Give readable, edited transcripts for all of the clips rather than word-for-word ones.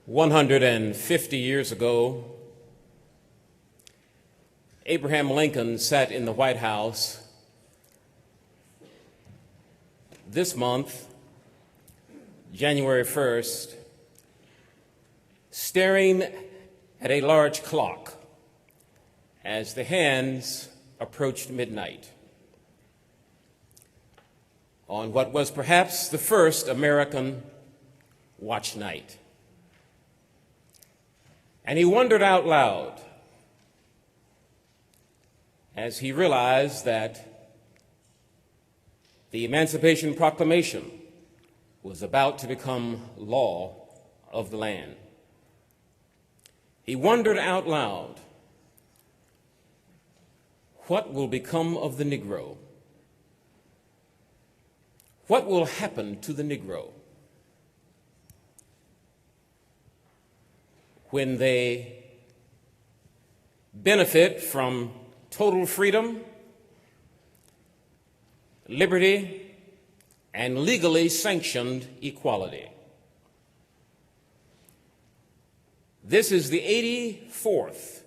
150 years ago, Abraham Lincoln sat in the White House this month, January 1st, staring at a large clock as the hands approached midnight on what was perhaps the first American watch night. And he wondered out loud as he realized that the Emancipation Proclamation was about to become law of the land. He wondered out loud, what will become of the Negro? What will happen to the Negro when they benefit from total freedom, liberty, and legally sanctioned equality? This is the 84th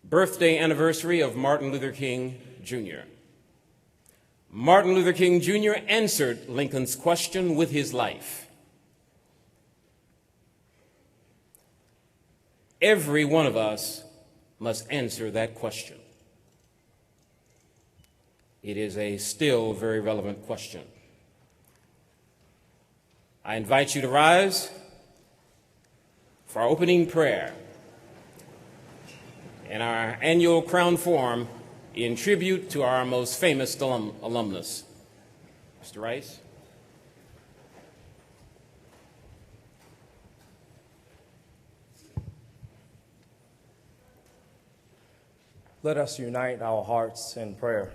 birthday anniversary of Martin Luther King, Jr. Martin Luther King, Jr. answered Lincoln's question with his life. Every one of us must answer that question. It is a still very relevant question. I invite you to rise for our opening prayer and our annual Crown Forum in tribute to our most famous alumnus. Mr. Rice. Let us unite our hearts in prayer.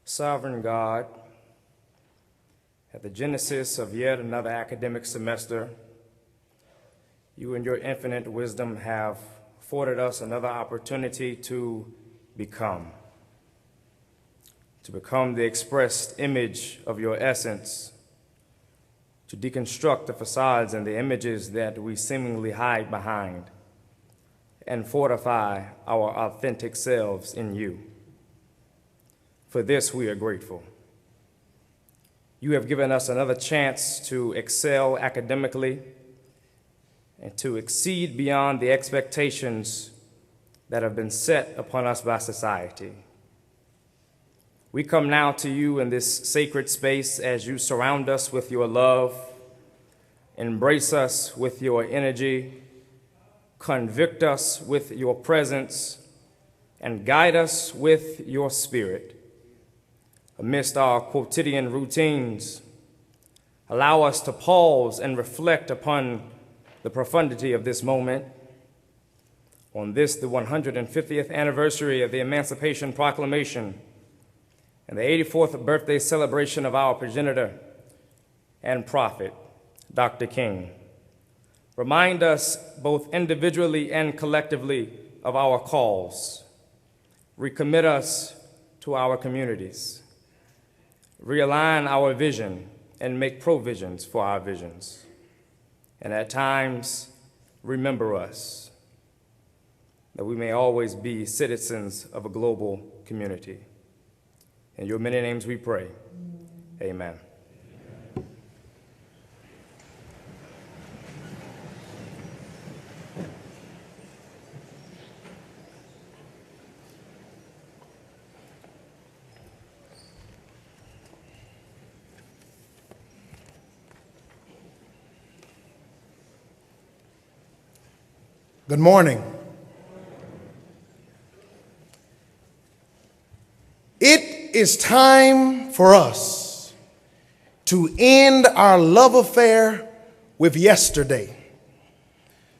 Sovereign God, at the genesis of yet another academic semester, you in your infinite wisdom have afforded us another opportunity to become the expressed image of your essence, to deconstruct the facades and the images that we seemingly hide behind, and fortify our authentic selves in you. For this, we are grateful. You have given us another chance to excel academically and to exceed beyond the expectations that have been set upon us by society. We come now to you in this sacred space as you surround us with your love, embrace us with your energy, convict us with your presence, and guide us with your spirit. Amidst our quotidian routines, allow us to pause and reflect upon the profundity of this moment. On this, the 150th anniversary of the Emancipation Proclamation and the 84th birthday celebration of our progenitor and prophet, Dr. King, remind us both individually and collectively of our calls. Recommit us to our communities. Realign our vision and make provisions for our visions. And at times, remember us, that we may always be citizens of a global community. In your many names we pray. Amen. Good morning. It is time for us to end our love affair with yesterday.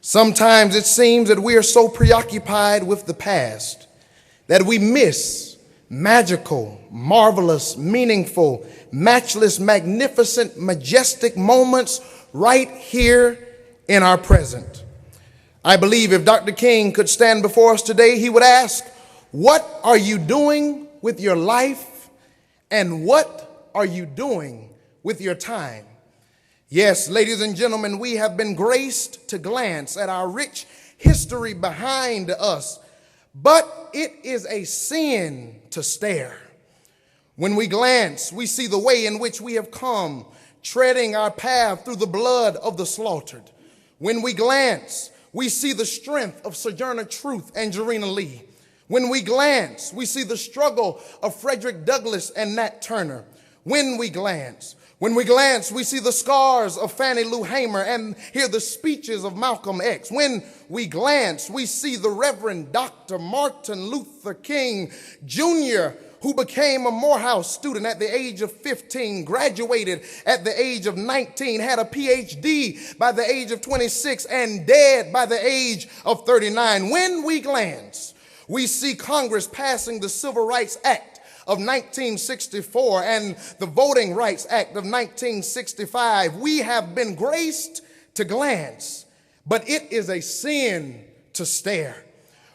Sometimes it seems that we are so preoccupied with the past that we miss magical, marvelous, meaningful, matchless, magnificent, majestic moments right here in our present. I believe if Dr. King could stand before us today, he would ask, what are you doing with your life And what are you doing with your time? Yes, ladies and gentlemen, we have been graced to glance at our rich history behind us, but it is a sin to stare. When we glance, we see the way in which we have come, treading our path through the blood of the slaughtered. When we glance, we see the strength of Sojourner Truth and Jarena Lee. When we glance, we see the struggle of Frederick Douglass and Nat Turner. When we glance, we see the scars of Fannie Lou Hamer and hear the speeches of Malcolm X. When we glance, we see the Reverend Dr. Martin Luther King Jr., who became a Morehouse student at the age of 15, graduated at the age of 19, had a PhD by the age of 26, and dead by the age of 39. When we glance, we see Congress passing the Civil Rights Act of 1964 and the Voting Rights Act of 1965. We have been graced to glance, but it is a sin to stare.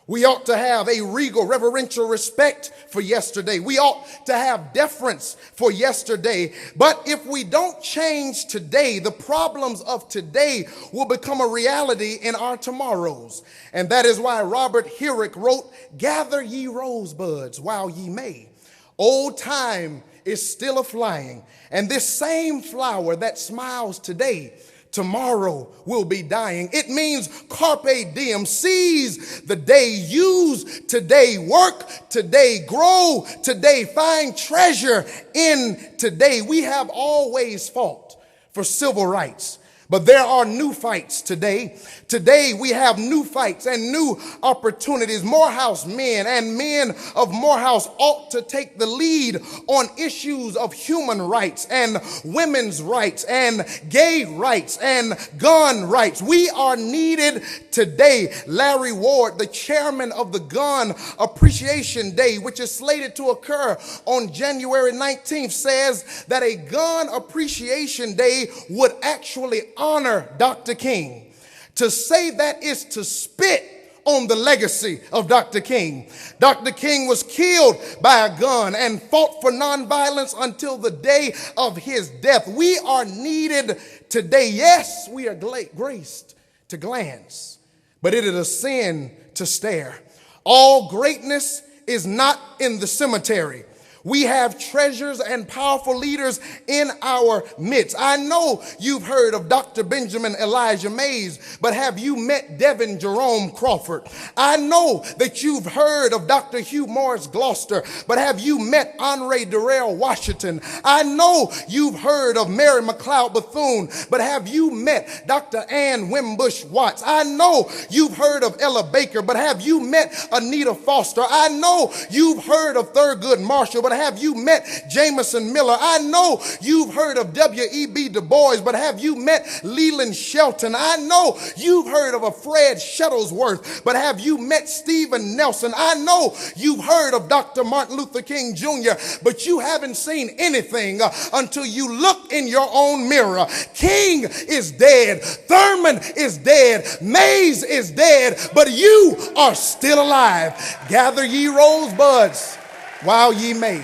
We ought to have a regal, reverential respect for yesterday. We ought to have deference for yesterday. But if we don't change today, the problems of today will become a reality in our tomorrows. And that is why Robert Herrick wrote, "Gather ye rosebuds while ye may. Old time is still a-flying, and this same flower that smiles today, tomorrow will be dying." It means carpe diem, seize the day, use today, work today, grow today, find treasure in today. We have always fought for civil rights, but there are new fights today. Today we have new fights and new opportunities. Morehouse men and men of Morehouse ought to take the lead on issues of human rights and women's rights and gay rights and gun rights. We are needed today. Larry Ward, the chairman of the Gun Appreciation Day, which is slated to occur on January 19th, says that a Gun Appreciation Day would actually honor Dr. King. To say that is to spit on the legacy of Dr. King. Dr. King was killed by a gun and fought for nonviolence until the day of his death. We are needed today. Yes, we are graced to glance, but it is a sin to stare. All greatness is not in the cemetery. We have treasures and powerful leaders in our midst. I know you've heard of Dr. Benjamin Elijah Mays, but have you met Devin Jerome Crawford? I know that you've heard of Dr. Hugh Morris Gloucester, but have you met Honore Darrell Washington? I know you've heard of Mary McLeod Bethune, but have you met Dr. Ann Wimbush Watts? I know you've heard of Ella Baker, but have you met Anita Foster? I know you've heard of Thurgood Marshall, but have you met Jameson Miller? I know you've heard of W.E.B. Du Bois, but have you met Leland Shelton? I know you've heard of a Fred Shuttlesworth, but have you met Stephen Nelson? I know you've heard of Dr. Martin Luther King Jr., but you haven't seen anything until you look in your own mirror. King is dead. Thurman is dead. Mays is dead, but you are still alive. Gather ye rosebuds while ye may.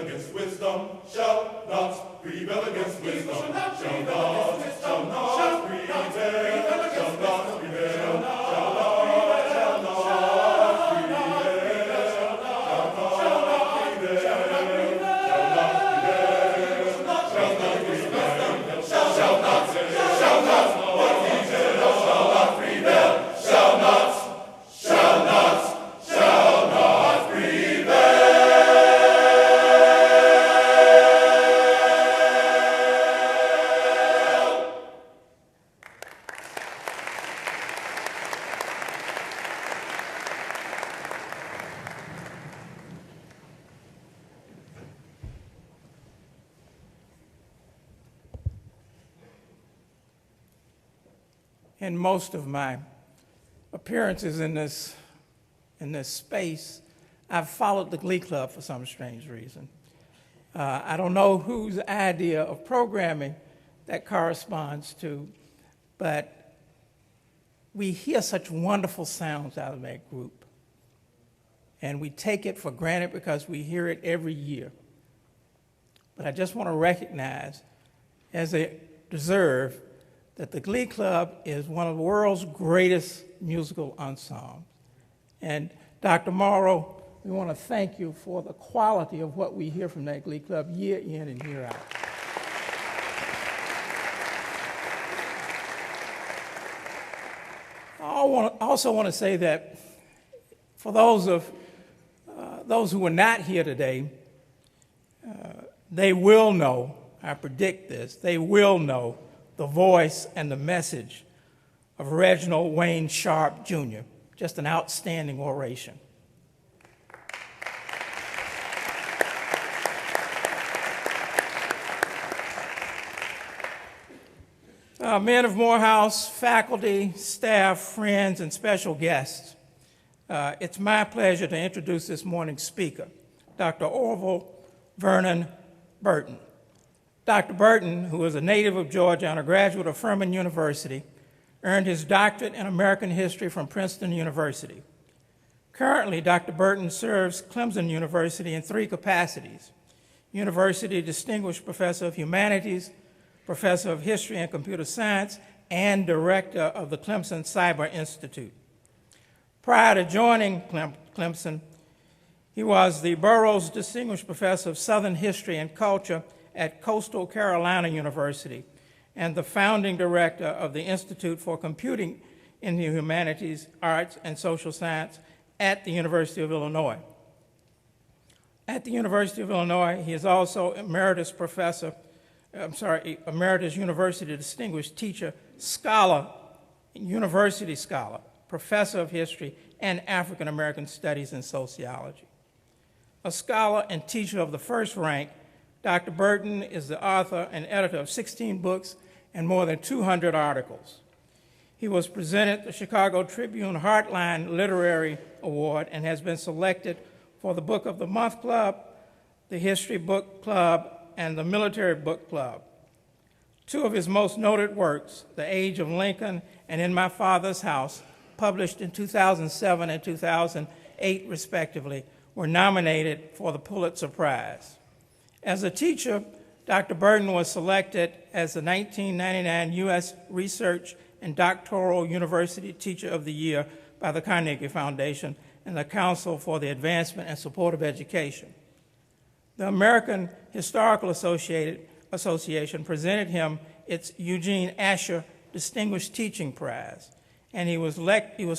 against wisdom, shall not rebel against wisdom, shall not prevail, shall not prevail, shall not prevail, shall not in most of my appearances in this space, I've followed the Glee Club for some strange reason. I don't know whose idea of programming that corresponds to, but we hear such wonderful sounds out of that group. And we take it for granted because we hear it every year. But I just want to recognize, as they deserve, that the Glee Club is one of the world's greatest musical ensembles. And Dr. Morrow, we want to thank you for the quality of what we hear from that Glee Club year in and year out. I also want to say that for those who were not here today, they will know, I predict this, they will know the voice and the message of Reginald Wayne Sharp, Jr., just an outstanding oration. Men of Morehouse, faculty, staff, friends, and special guests, it's my pleasure to introduce this morning's speaker, Dr. Orville Vernon Burton. Dr. Burton, who is a native of Georgia and a graduate of Furman University, earned his doctorate in American history from Princeton University. Currently, Dr. Burton serves Clemson University in 3 capacities: University Distinguished Professor of Humanities, Professor of History and Computer Science, and Director of the Clemson Cyber Institute. Prior to joining Clemson, he was the Burroughs Distinguished Professor of Southern History and Culture at Coastal Carolina University and the founding director of the Institute for Computing in the Humanities, Arts, and Social Science at the University of Illinois. At the University of Illinois, he is also Emeritus University Distinguished Teacher, Scholar, University Scholar, Professor of History and African American Studies and Sociology. A scholar and teacher of the first rank, Dr. Burton is the author and editor of 16 books and more than 200 articles. He was presented the Chicago Tribune Heartline Literary Award and has been selected for the Book of the Month Club, the History Book Club, and the Military Book Club. 2 of his most noted works, The Age of Lincoln and In My Father's House, published in 2007 and 2008 respectively, were nominated for the Pulitzer Prize. As a teacher, Dr. Burton was selected as the 1999 U.S. Research and Doctoral University Teacher of the Year by the Carnegie Foundation and the Council for the Advancement and Support of Education. The American Historical Association presented him its Eugene Asher Distinguished Teaching Prize, and he was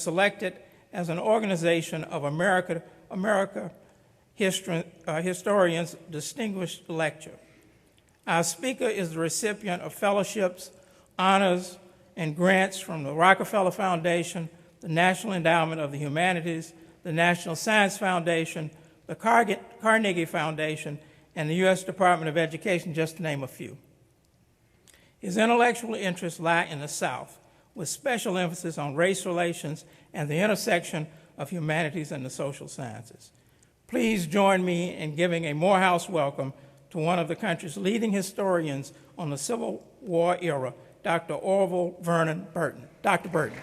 selected as an Organization of America Historians Distinguished Lecture. Our speaker is the recipient of fellowships, honors, and grants from the Rockefeller Foundation, the National Endowment of the Humanities, the National Science Foundation, the Carnegie Foundation, and the U.S. Department of Education, just to name a few. His intellectual interests lie in the South, with special emphasis on race relations and the intersection of humanities and the social sciences. Please join me in giving a Morehouse welcome to one of the country's leading historians on the Civil War era, Dr. Orville Vernon Burton. Dr. Burton.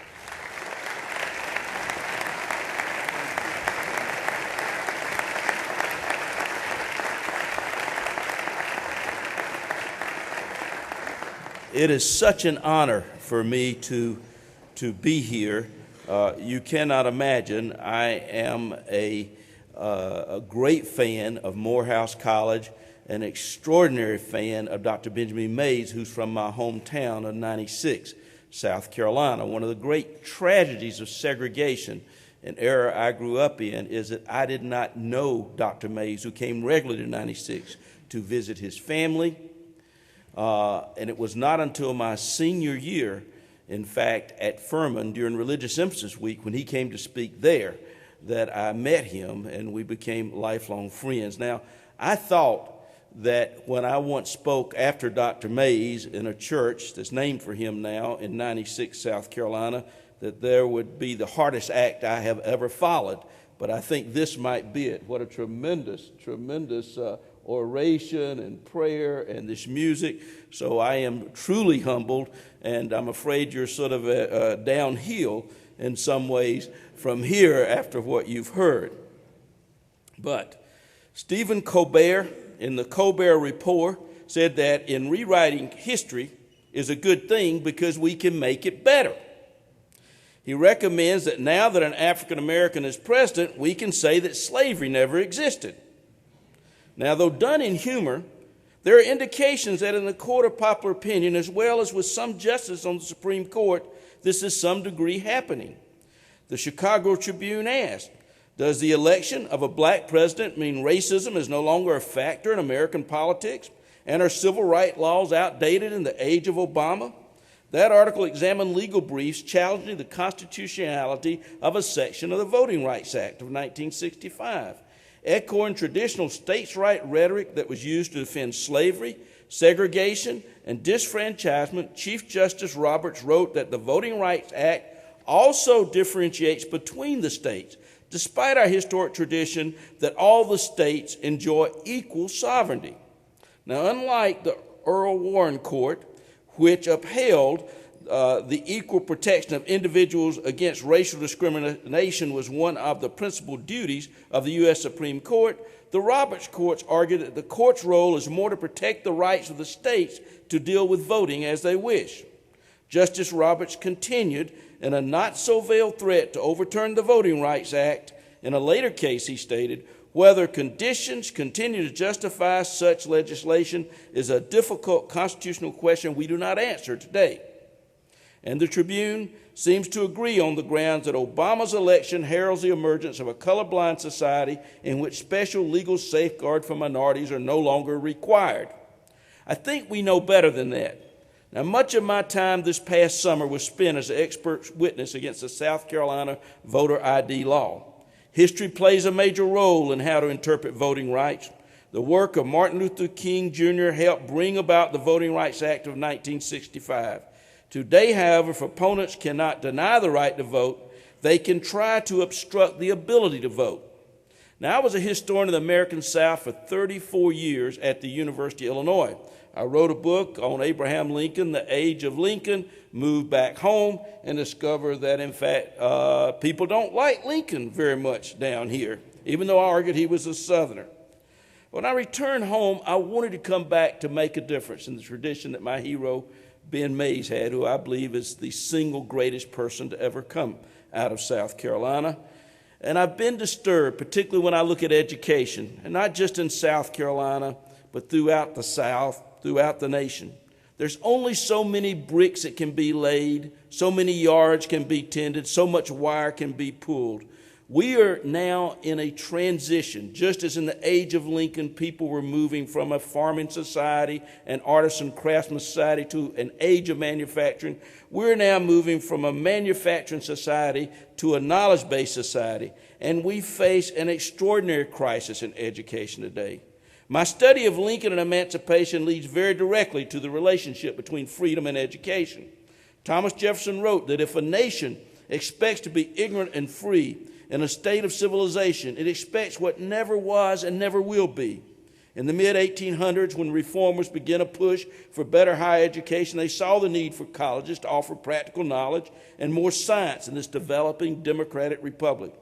It is such an honor for me to be here. You cannot imagine. I am a great fan of Morehouse College, an extraordinary fan of Dr. Benjamin Mays, who's from my hometown of 96, South Carolina. One of the great tragedies of segregation, an era I grew up in, is that I did not know Dr. Mays, who came regularly to 96 to visit his family. And it was not until my senior year, in fact, at Vernon during Religious Emphasis Week, when he came to speak there, that I met him and we became lifelong friends. Now, I thought that when I once spoke after Dr. Mays in a church that's named for him now in 96, South Carolina, that there would be the hardest act I have ever followed. But I think this might be it. What a tremendous oration and prayer and this music. So I am truly humbled, and I'm afraid you're sort of downhill in some ways from here after what you've heard. But Stephen Colbert, in the Colbert Report, said that in rewriting history is a good thing because we can make it better. He recommends that now that an African American is president, we can say that slavery never existed. Now, though done in humor, there are indications that in the court of popular opinion, as well as with some justices on the Supreme Court, this is some degree happening. The Chicago Tribune asked, does the election of a black president mean racism is no longer a factor in American politics? And are civil rights laws outdated in the age of Obama? That article examined legal briefs challenging the constitutionality of a section of the Voting Rights Act of 1965. Echoing traditional states' right rhetoric that was used to defend slavery, segregation, and disfranchisement, Chief Justice Roberts wrote that the Voting Rights Act also differentiates between the states, despite our historic tradition that all the states enjoy equal sovereignty. Now, unlike the Earl Warren Court, which upheld the equal protection of individuals against racial discrimination was one of the principal duties of the U.S. Supreme Court, the Roberts courts argued that the court's role is more to protect the rights of the states to deal with voting as they wish. Justice Roberts continued in a not-so-veiled threat to overturn the Voting Rights Act. In a later case, he stated, whether conditions continue to justify such legislation is a difficult constitutional question we do not answer today. And the Tribune seems to agree on the grounds that Obama's election heralds the emergence of a colorblind society in which special legal safeguards for minorities are no longer required. I think we know better than that. Now, much of my time this past summer was spent as an expert witness against the South Carolina voter ID law. History plays a major role in how to interpret voting rights. The work of Martin Luther King Jr. helped bring about the Voting Rights Act of 1965. Today, however, if opponents cannot deny the right to vote, they can try to obstruct the ability to vote. Now, I was a historian of the American South for 34 years at the University of Illinois. I wrote a book on Abraham Lincoln, The Age of Lincoln, moved back home, and discovered that, in fact, people don't like Lincoln very much down here, even though I argued he was a Southerner. When I returned home, I wanted to come back to make a difference in the tradition that my hero, Ben Mays, had, who I believe is the single greatest person to ever come out of South Carolina. And I've been disturbed, particularly when I look at education, and not just in South Carolina, but throughout the South, throughout the nation. There's only so many bricks that can be laid, so many yards can be tended, so much wire can be pulled. We are now in a transition, just as in the age of Lincoln, people were moving from a farming society, an artisan craftsman society, to an age of manufacturing. We're now moving from a manufacturing society to a knowledge-based society, and we face an extraordinary crisis in education today. My study of Lincoln and emancipation leads very directly to the relationship between freedom and education. Thomas Jefferson wrote that if a nation expects to be ignorant and free in a state of civilization, it expects what never was and never will be. In the mid-1800s, when reformers began a push for better higher education, they saw the need for colleges to offer practical knowledge and more science in this developing democratic republic.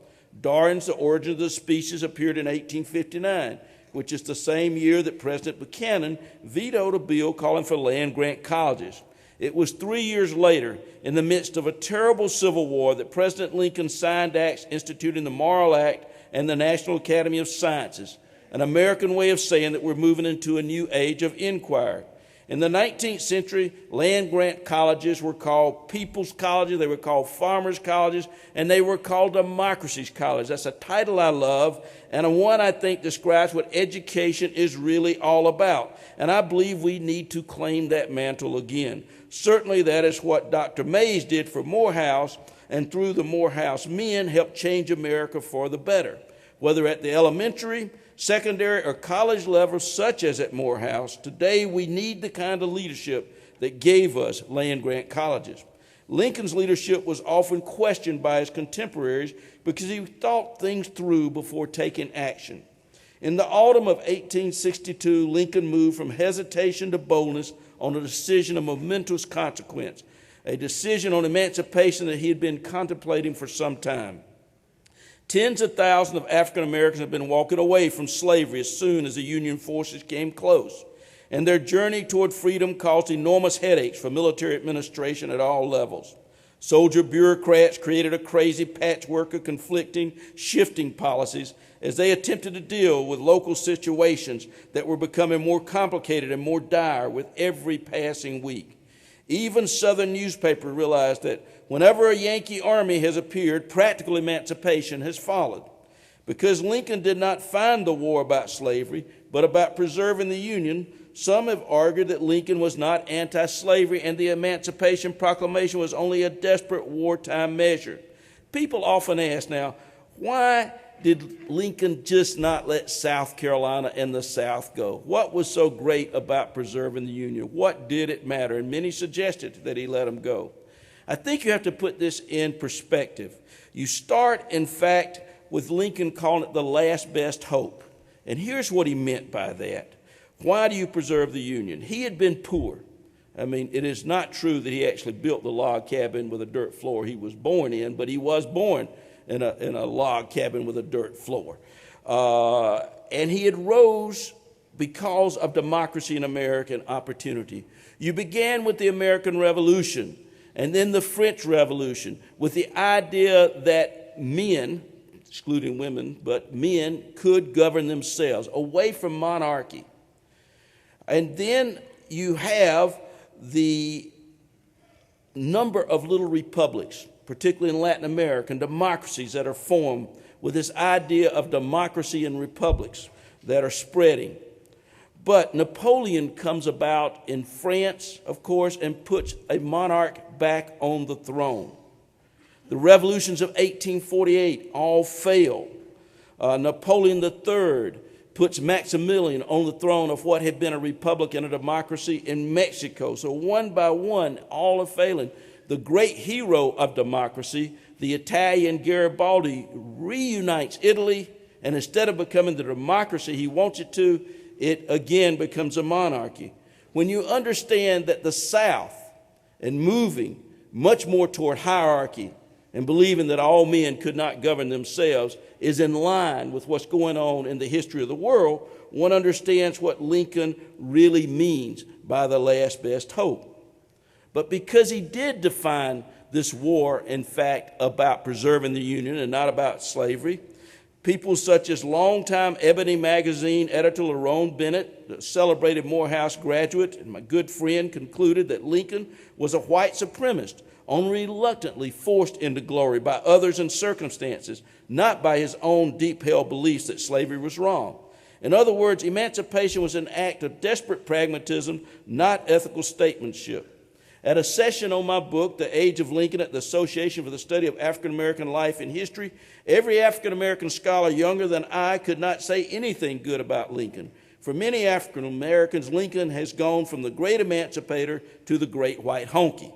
Darwin's The Origin of the Species appeared in 1859, which is the same year that President Buchanan vetoed a bill calling for land-grant colleges. It was 3 years later, in the midst of a terrible civil war, that President Lincoln signed acts instituting the Morrill Act and the National Academy of Sciences, an American way of saying that we're moving into a new age of inquiry. In the 19th century, land-grant colleges were called people's colleges, they were called farmers' colleges, and they were called democracy's colleges. That's a title I love, and one I think describes what education is really all about. And I believe we need to claim that mantle again. Certainly that is what Dr. Mays did for Morehouse, and through the Morehouse men helped change America for the better. Whether at the elementary, secondary, or college level, such as at Morehouse, today we need the kind of leadership that gave us land-grant colleges. Lincoln's leadership was often questioned by his contemporaries because he thought things through before taking action. In the autumn of 1862, Lincoln moved from hesitation to boldness on a decision of momentous consequence, a decision on emancipation that he had been contemplating for some time. Tens of thousands of African Americans have been walking away from slavery as soon as the Union forces came close, and their journey toward freedom caused enormous headaches for military administration at all levels. Soldier bureaucrats created a crazy patchwork of conflicting, shifting policies as they attempted to deal with local situations that were becoming more complicated and more dire with every passing week. Even Southern newspapers realized that whenever a Yankee army has appeared, practical emancipation has followed. Because Lincoln did not find the war about slavery, but about preserving the Union, some have argued that Lincoln was not anti-slavery and the Emancipation Proclamation was only a desperate wartime measure. People often ask now, why did Lincoln just not let South Carolina and the South go? What was so great about preserving the Union? What did it matter? And many suggested that he let them go. I think you have to put this in perspective. You start, in fact, with Lincoln calling it the last best hope. And here's what he meant by that. Why do you preserve the Union? He had been poor. I mean, it is not true that he actually built the log cabin with a dirt floor he was born in, but he was born in a log cabin with a dirt floor. And he had rose because of democracy and American opportunity. You began with the American Revolution and then the French Revolution with the idea that men, excluding women, but men could govern themselves away from monarchy. And then you have the number of little republics, particularly in Latin America, and democracies that are formed with this idea of democracy and republics that are spreading. But Napoleon comes about in France, of course, and puts a monarch back on the throne. The revolutions of 1848 all fail. Napoleon III puts Maximilian on the throne of what had been a republic and a democracy in Mexico. So one by one, all are failing. The great hero of democracy, the Italian Garibaldi, reunites Italy, and instead of becoming the democracy he wants it to, it again becomes a monarchy. When you understand that the South, and moving much more toward hierarchy and believing that all men could not govern themselves, is in line with what's going on in the history of the world, one understands what Lincoln really means by the last best hope. But because he did define this war, in fact, about preserving the Union and not about slavery, people such as longtime Ebony magazine editor Lerone Bennett, the celebrated Morehouse graduate and my good friend, concluded that Lincoln was a white supremacist, only reluctantly forced into glory by others and circumstances, not by his own deep-held beliefs that slavery was wrong. In other words, emancipation was an act of desperate pragmatism, not ethical statesmanship. At a session on my book, The Age of Lincoln, at the Association for the Study of African American Life and History, every African American scholar younger than I could not say anything good about Lincoln. For many African Americans, Lincoln has gone from the great emancipator to the great white honky.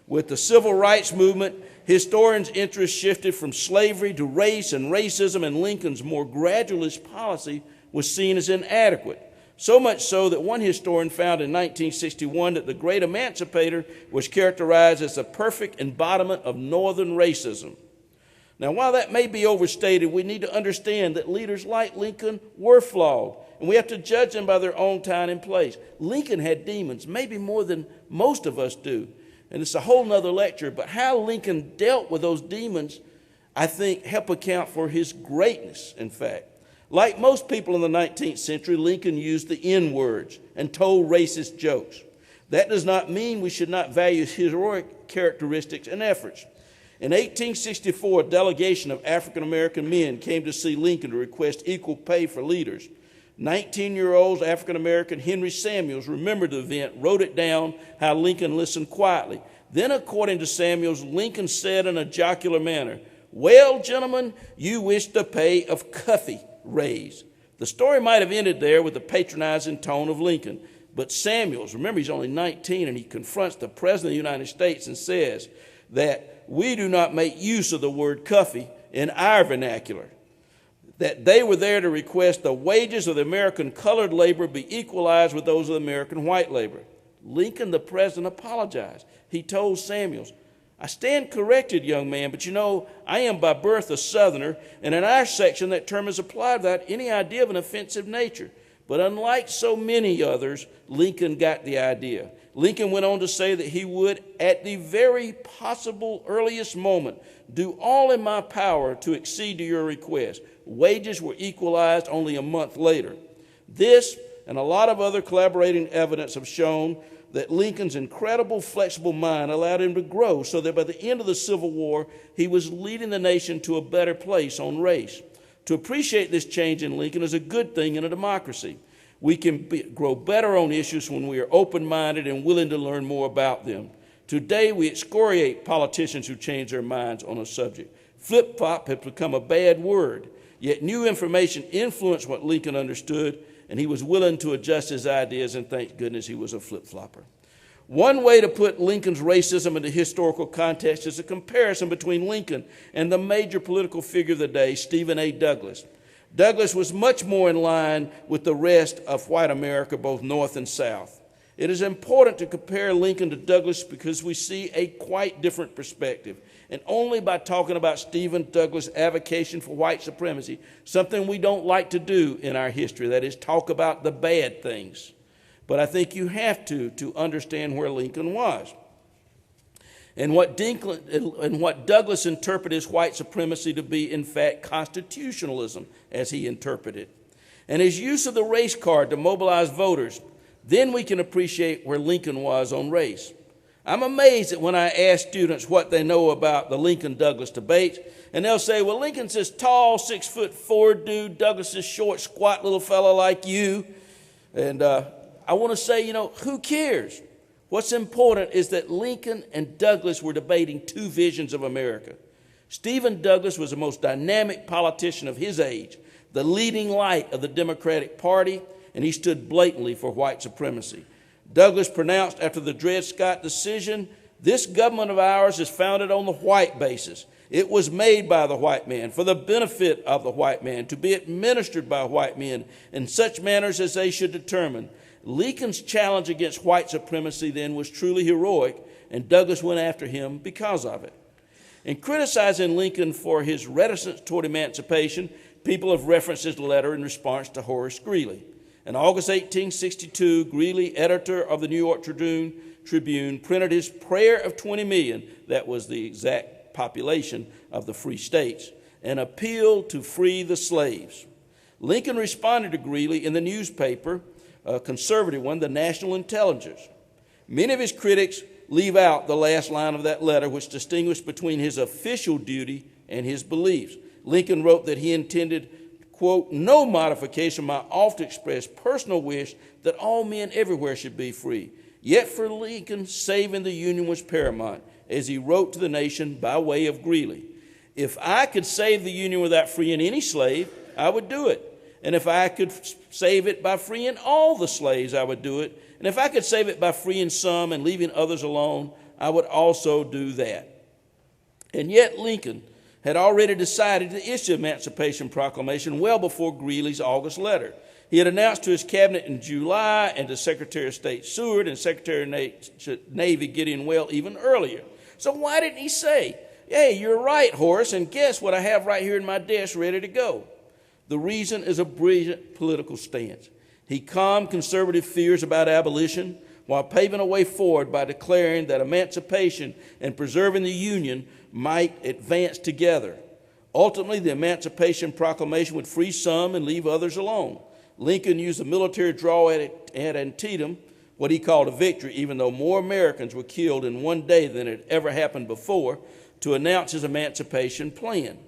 With the civil rights movement, historians' interest shifted from slavery to race and racism, and Lincoln's more gradualist policy was seen as inadequate. So much so that one historian found in 1961 that the great emancipator was characterized as the perfect embodiment of Northern racism. Now, while that may be overstated, we need to understand that leaders like Lincoln were flawed and we have to judge them by their own time and place. Lincoln had demons, maybe more than most of us do, and it's a whole nother lecture, but how Lincoln dealt with those demons, I think, help account for his greatness, in fact. Like most people in the 19th century, Lincoln used the N-words and told racist jokes. That does not mean we should not value his heroic characteristics and efforts. In 1864, a delegation of African-American men came to see Lincoln to request equal pay for leaders. 19-year-old African-American Henry Samuels remembered the event, wrote it down, how Lincoln listened quietly. Then, according to Samuels, Lincoln said in a jocular manner, "Well, gentlemen, you wish the pay of Cuffy raised." The story might have ended there with the patronizing tone of Lincoln, but Samuels, remember he's only 19, and he confronts the President of the United States and says that we do not make use of the word Cuffy in our vernacular, that they were there to request the wages of the American colored labor be equalized with those of the American white labor. Lincoln, the president, apologized. He told Samuels, "I stand corrected, young man, but you know, I am by birth a Southerner, and in our section that term is applied without any idea of an offensive nature." But unlike so many others, Lincoln got the idea. Lincoln went on to say that he would, at the very possible earliest moment, do all in my power to accede to your request. Wages were equalized only a month later. This and a lot of other collaborating evidence have shown that Lincoln's incredible flexible mind allowed him to grow so that by the end of the Civil War, he was leading the nation to a better place on race. To appreciate this change in Lincoln is a good thing in a democracy. We can grow better on issues when we are open-minded and willing to learn more about them. Today, we excoriate politicians who change their minds on a subject. Flip-flop has become a bad word, yet new information influenced what Lincoln understood, and he was willing to adjust his ideas, and thank goodness he was a flip-flopper. One way to put Lincoln's racism into historical context is a comparison between Lincoln and the major political figure of the day, Stephen A. Douglas. Douglas was much more in line with the rest of white America, both North and South. It is important to compare Lincoln to Douglas because we see a quite different perspective. And only by talking about Stephen Douglas' avocation for white supremacy, something we don't like to do in our history, that is, talk about the bad things. But I think you have to understand where Lincoln was. And what Douglas interpreted as white supremacy to be, in fact, constitutionalism, as he interpreted. And his use of the race card to mobilize voters, then we can appreciate where Lincoln was on race. I'm amazed that when I ask students what they know about the Lincoln-Douglas debates, and they'll say, well, Lincoln's this tall, 6'4" dude, Douglas is short, squat little fellow like you. And I want to say, who cares? What's important is that Lincoln and Douglas were debating two visions of America. Stephen Douglas was the most dynamic politician of his age, the leading light of the Democratic Party, and he stood blatantly for white supremacy. Douglas pronounced after the Dred Scott decision, "This government of ours is founded on the white basis. It was made by the white man, for the benefit of the white man, to be administered by white men in such manners as they should determine." Lincoln's challenge against white supremacy then was truly heroic, and Douglas went after him because of it. In criticizing Lincoln for his reticence toward emancipation, people have referenced his letter in response to Horace Greeley. In August 1862, Greeley, editor of the New York Tribune, printed his prayer of 20 million, that was the exact population of the free states, an appeal to free the slaves. Lincoln responded to Greeley in the newspaper, a conservative one, the National Intelligencer. Many of his critics leave out the last line of that letter, which distinguished between his official duty and his beliefs. Lincoln wrote that he intended, quote, "no modification of my oft-expressed personal wish that all men everywhere should be free." Yet for Lincoln, saving the Union was paramount, as he wrote to the nation by way of Greeley. "If I could save the Union without freeing any slave, I would do it. And if I could save it by freeing all the slaves, I would do it. And if I could save it by freeing some and leaving others alone, I would also do that." And yet Lincoln had already decided to issue the Emancipation Proclamation well before Greeley's August letter. He had announced to his cabinet in July and to Secretary of State Seward and Secretary of Navy Gideon Weld even earlier. So why didn't he say, "Hey, you're right, Horace, and guess what I have right here in my desk ready to go"? The reason is a brilliant political stance. He calmed conservative fears about abolition while paving a way forward by declaring that emancipation and preserving the Union might advance together. Ultimately, the Emancipation Proclamation would free some and leave others alone. Lincoln used a military draw at Antietam, what he called a victory, even though more Americans were killed in one day than had ever happened before, to announce his emancipation plan,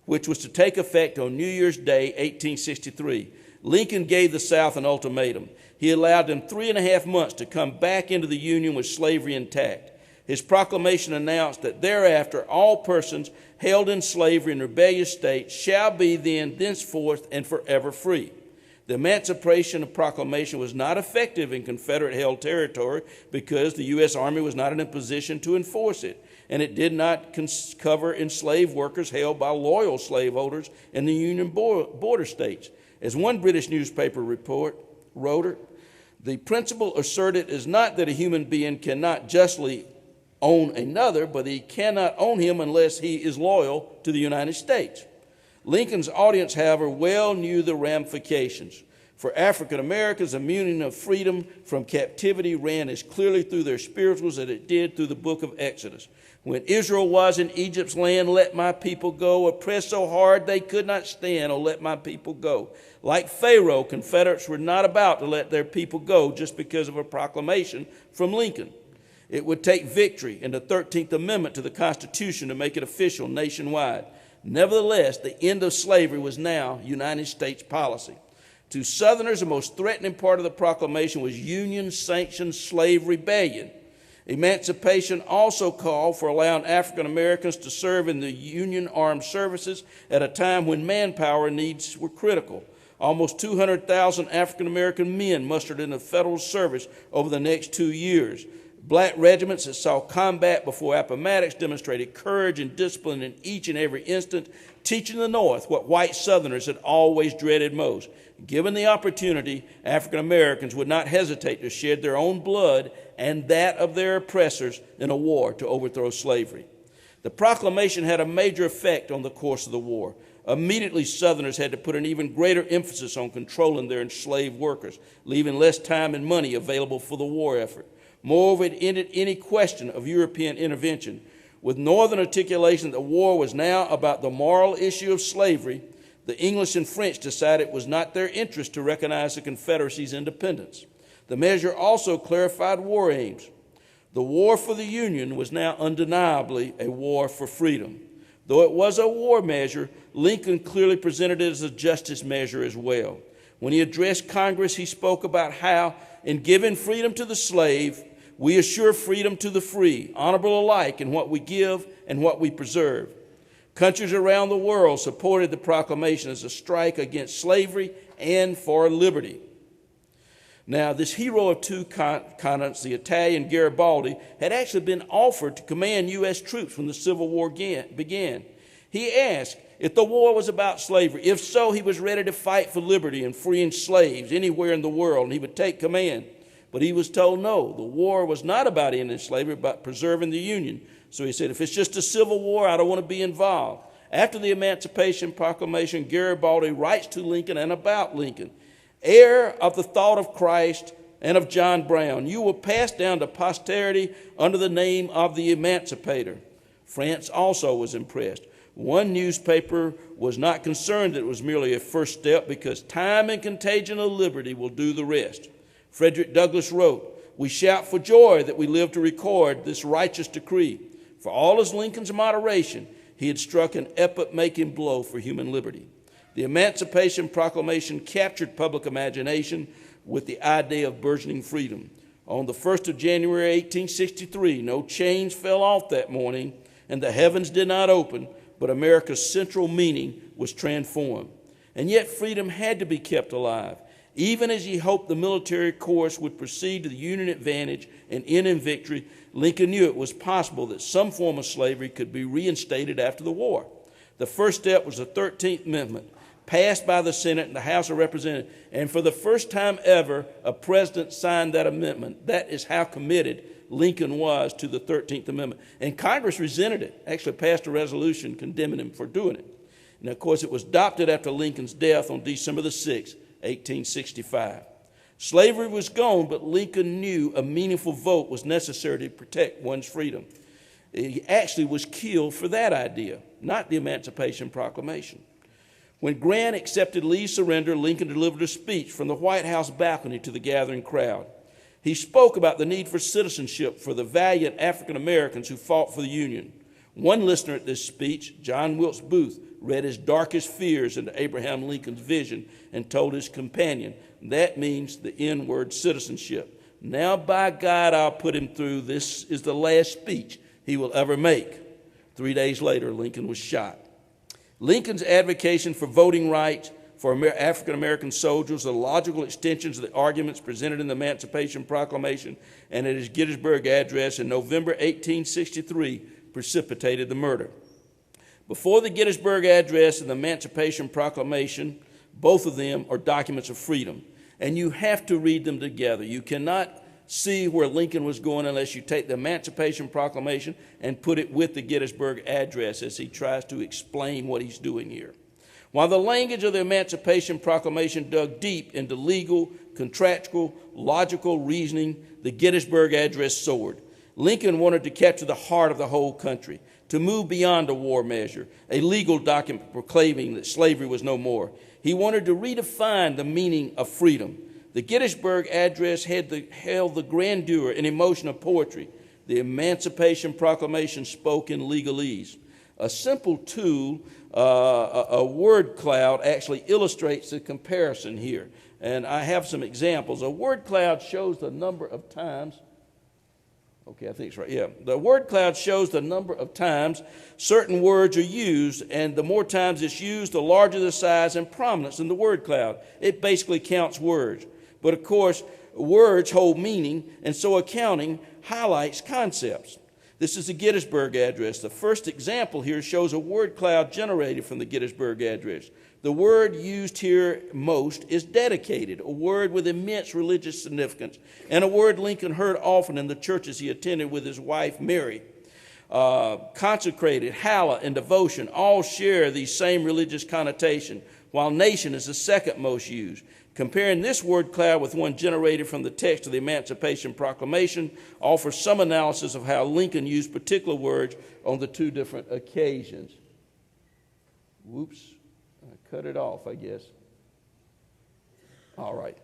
which was to take effect on New Year's Day, 1863. Lincoln gave the South an ultimatum. He allowed them 3.5 months to come back into the Union with slavery intact. His proclamation announced that thereafter all persons held in slavery in rebellious states shall be then, thenceforth, and forever free. The Emancipation Proclamation was not effective in Confederate-held territory because the U.S. Army was not in a position to enforce it, and it did not cover enslaved workers held by loyal slaveholders in the Union border states. As one British newspaper wrote, the principle asserted is not that a human being cannot justly own another, but he cannot own him unless he is loyal to the United States. Lincoln's audience, however, well knew the ramifications. For African Americans, the meaning of freedom from captivity ran as clearly through their spirituals as it did through the book of Exodus. When Israel was in Egypt's land, let my people go, oppressed so hard they could not stand, oh, let my people go. Like Pharaoh, Confederates were not about to let their people go just because of a proclamation from Lincoln. It would take victory in the 13th Amendment to the Constitution to make it official nationwide. Nevertheless, the end of slavery was now United States policy. To Southerners, the most threatening part of the proclamation was Union-sanctioned slave rebellion. Emancipation also called for allowing African Americans to serve in the Union armed services at a time when manpower needs were critical. Almost 200,000 African American men mustered in the federal service over the next 2 years. Black regiments that saw combat before Appomattox demonstrated courage and discipline in each and every instant, teaching the North what white Southerners had always dreaded most. Given the opportunity, African Americans would not hesitate to shed their own blood and that of their oppressors in a war to overthrow slavery. The proclamation had a major effect on the course of the war. Immediately, Southerners had to put an even greater emphasis on controlling their enslaved workers, leaving less time and money available for the war effort. Moreover, it ended any question of European intervention. With Northern articulation that the war was now about the moral issue of slavery, the English and French decided it was not their interest to recognize the Confederacy's independence. The measure also clarified war aims. The war for the Union was now undeniably a war for freedom. Though it was a war measure, Lincoln clearly presented it as a justice measure as well. When he addressed Congress, he spoke about how, in giving freedom to the slave, we assure freedom to the free, honorable alike in what we give and what we preserve. Countries around the world supported the proclamation as a strike against slavery and for liberty. Now, this hero of two continents, the Italian Garibaldi, had actually been offered to command U.S. troops when the Civil War began. He asked if the war was about slavery. If so, he was ready to fight for liberty and freeing slaves anywhere in the world, and he would take command. But he was told no, the war was not about ending slavery, but preserving the Union. So he said, if it's just a civil war, I don't want to be involved. After the Emancipation Proclamation, Garibaldi writes to Lincoln and about Lincoln, heir of the thought of Christ and of John Brown, you will pass down to posterity under the name of the Emancipator. France also was impressed. One newspaper was not concerned that it was merely a first step because time and contagion of liberty will do the rest. Frederick Douglass wrote, we shout for joy that we live to record this righteous decree. For all his Lincoln's moderation, he had struck an epoch-making blow for human liberty. The Emancipation Proclamation captured public imagination with the idea of burgeoning freedom. On the 1st of January, 1863, no chains fell off that morning, and the heavens did not open, but America's central meaning was transformed. And yet freedom had to be kept alive. Even as he hoped the military course would proceed to the Union advantage and end in victory, Lincoln knew it was possible that some form of slavery could be reinstated after the war. The first step was the 13th Amendment, passed by the Senate and the House of Representatives, and for the first time ever, a president signed that amendment. That is how committed Lincoln was to the 13th Amendment. And Congress resented it, actually passed a resolution condemning him for doing it. And of course, it was adopted after Lincoln's death on December the 6th, 1865. Slavery was gone, but Lincoln knew a meaningful vote was necessary to protect one's freedom. He actually was killed for that idea, not the Emancipation Proclamation. When Grant accepted Lee's surrender, Lincoln delivered a speech from the White House balcony to the gathering crowd. He spoke about the need for citizenship for the valiant African Americans who fought for the Union. One listener at this speech, John Wilkes Booth, read his darkest fears into Abraham Lincoln's vision and told his companion, that means the N-word citizenship. Now, by God, I'll put him through. This is the last speech he will ever make. 3 days later, Lincoln was shot. Lincoln's advocacy for voting rights for African-American soldiers are logical extensions of the arguments presented in the Emancipation Proclamation and at his Gettysburg Address in November 1863 precipitated the murder. Before the Gettysburg Address and the Emancipation Proclamation, both of them are documents of freedom, and you have to read them together. You cannot see where Lincoln was going unless you take the Emancipation Proclamation and put it with the Gettysburg Address as he tries to explain what he's doing here. While the language of the Emancipation Proclamation dug deep into legal, contractual, logical reasoning, the Gettysburg Address soared. Lincoln wanted to capture the heart of the whole country, to move beyond a war measure, a legal document proclaiming that slavery was no more. He wanted to redefine the meaning of freedom. The Gettysburg Address held the grandeur and emotion of poetry. The Emancipation Proclamation spoke in legalese. A simple tool, a word cloud, actually illustrates the comparison here. And I have some examples. A word cloud shows the number of times. Okay, I think it's right. Yeah. The word cloud shows the number of times certain words are used, and the more times it's used, the larger the size and prominence in the word cloud. It basically counts words. But of course, words hold meaning, and so accounting highlights concepts. This is the Gettysburg Address. The first example here shows a word cloud generated from the Gettysburg Address. The word used here most is dedicated, a word with immense religious significance, and a word Lincoln heard often in the churches he attended with his wife, Mary. Consecrated, hallowed, and devotion all share these same religious connotation, while nation is the second most used. Comparing this word cloud with one generated from the text of the Emancipation Proclamation offers some analysis of how Lincoln used particular words on the two different occasions. Whoops, I cut it off, I guess. All right.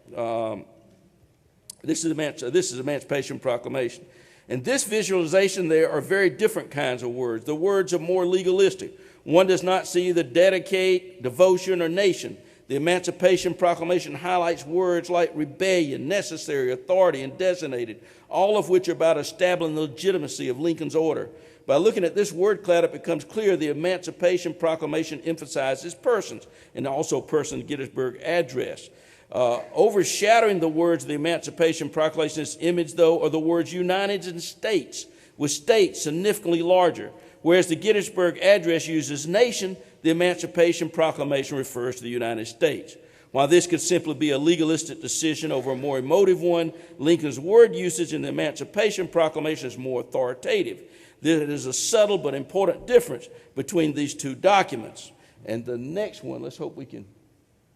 This is Emancipation Proclamation. In this visualization, there are very different kinds of words. The words are more legalistic. One does not see the dedicate, devotion, or nation. The Emancipation Proclamation highlights words like rebellion, necessary, authority, and designated, all of which are about establishing the legitimacy of Lincoln's order. By looking at this word cloud, it becomes clear the Emancipation Proclamation emphasizes persons, and also persons' Gettysburg Address. Overshadowing the words of the Emancipation Proclamation's image, though, are the words United and States, with states significantly larger. Whereas the Gettysburg Address uses nation, the Emancipation Proclamation refers to the United States. While this could simply be a legalistic decision over a more emotive one, Lincoln's word usage in the Emancipation Proclamation is more authoritative. There is a subtle but important difference between these two documents. And the next one, let's hope we can,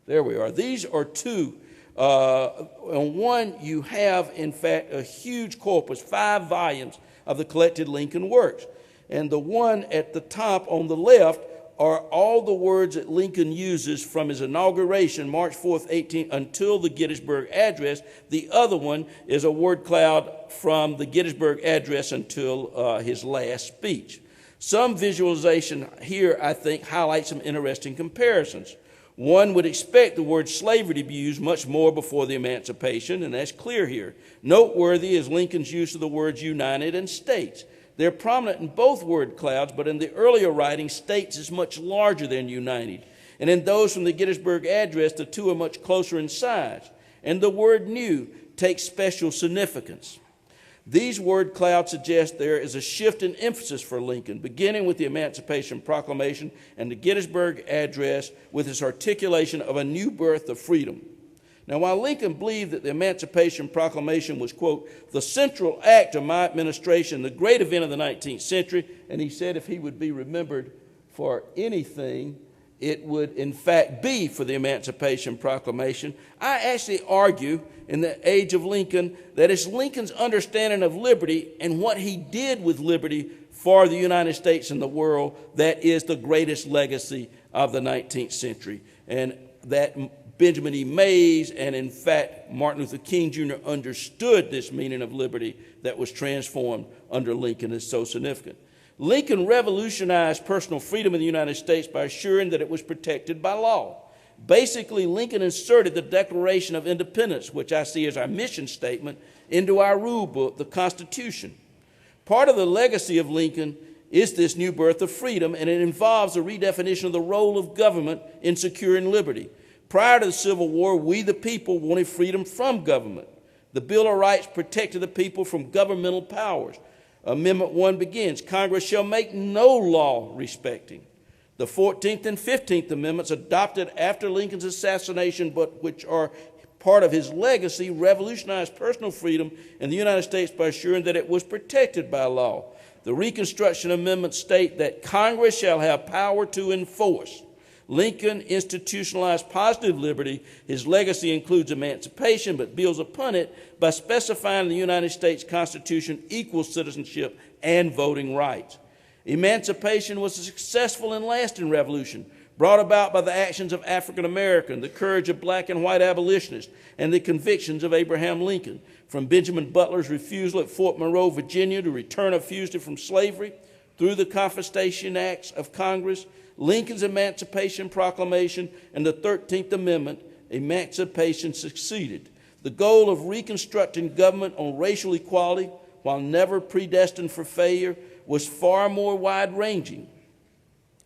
there we are. These are two. On one, you have, in fact, a huge corpus, 5 volumes of the collected Lincoln works. And the one at the top on the left are all the words that Lincoln uses from his inauguration, March 4th, 18, until the Gettysburg Address. The other one is a word cloud from the Gettysburg Address until his last speech. Some visualization here, I think, highlights some interesting comparisons. One would expect the word slavery to be used much more before the Emancipation, and that's clear here. Noteworthy is Lincoln's use of the words United and States. They're prominent in both word clouds, but in the earlier writing, states is much larger than united. And in those from the Gettysburg Address, the two are much closer in size. And the word new takes special significance. These word clouds suggest there is a shift in emphasis for Lincoln, beginning with the Emancipation Proclamation and the Gettysburg Address with its articulation of a new birth of freedom. Now, while Lincoln believed that the Emancipation Proclamation was, quote, the central act of my administration, the great event of the 19th century, and he said if he would be remembered for anything, it would in fact be for the Emancipation Proclamation. I actually argue in the age of Lincoln that it's Lincoln's understanding of liberty and what he did with liberty for the United States and the world that is the greatest legacy of the 19th century. And that Benjamin E. Mays and in fact Martin Luther King Jr. understood this meaning of liberty that was transformed under Lincoln is so significant. Lincoln revolutionized personal freedom in the United States by assuring that it was protected by law. Basically, Lincoln inserted the Declaration of Independence, which I see as our mission statement, into our rule book, the Constitution. Part of the legacy of Lincoln is this new birth of freedom, and it involves a redefinition of the role of government in securing liberty. Prior to the Civil War, we the people wanted freedom from government. The Bill of Rights protected the people from governmental powers. Amendment 1 begins, Congress shall make no law respecting. The 14th and 15th Amendments adopted after Lincoln's assassination, but which are part of his legacy, revolutionized personal freedom in the United States by assuring that it was protected by law. The Reconstruction Amendments state that Congress shall have power to enforce. Lincoln institutionalized positive liberty. His legacy includes emancipation, but builds upon it by specifying in the United States Constitution equal citizenship and voting rights. Emancipation was a successful and lasting revolution brought about by the actions of African Americans, the courage of black and white abolitionists, and the convictions of Abraham Lincoln. From Benjamin Butler's refusal at Fort Monroe, Virginia, to return a fugitive from slavery, through the Confiscation Acts of Congress, Lincoln's Emancipation Proclamation, and the 13th Amendment, emancipation succeeded. The goal of reconstructing government on racial equality, while never predestined for failure, was far more wide-ranging.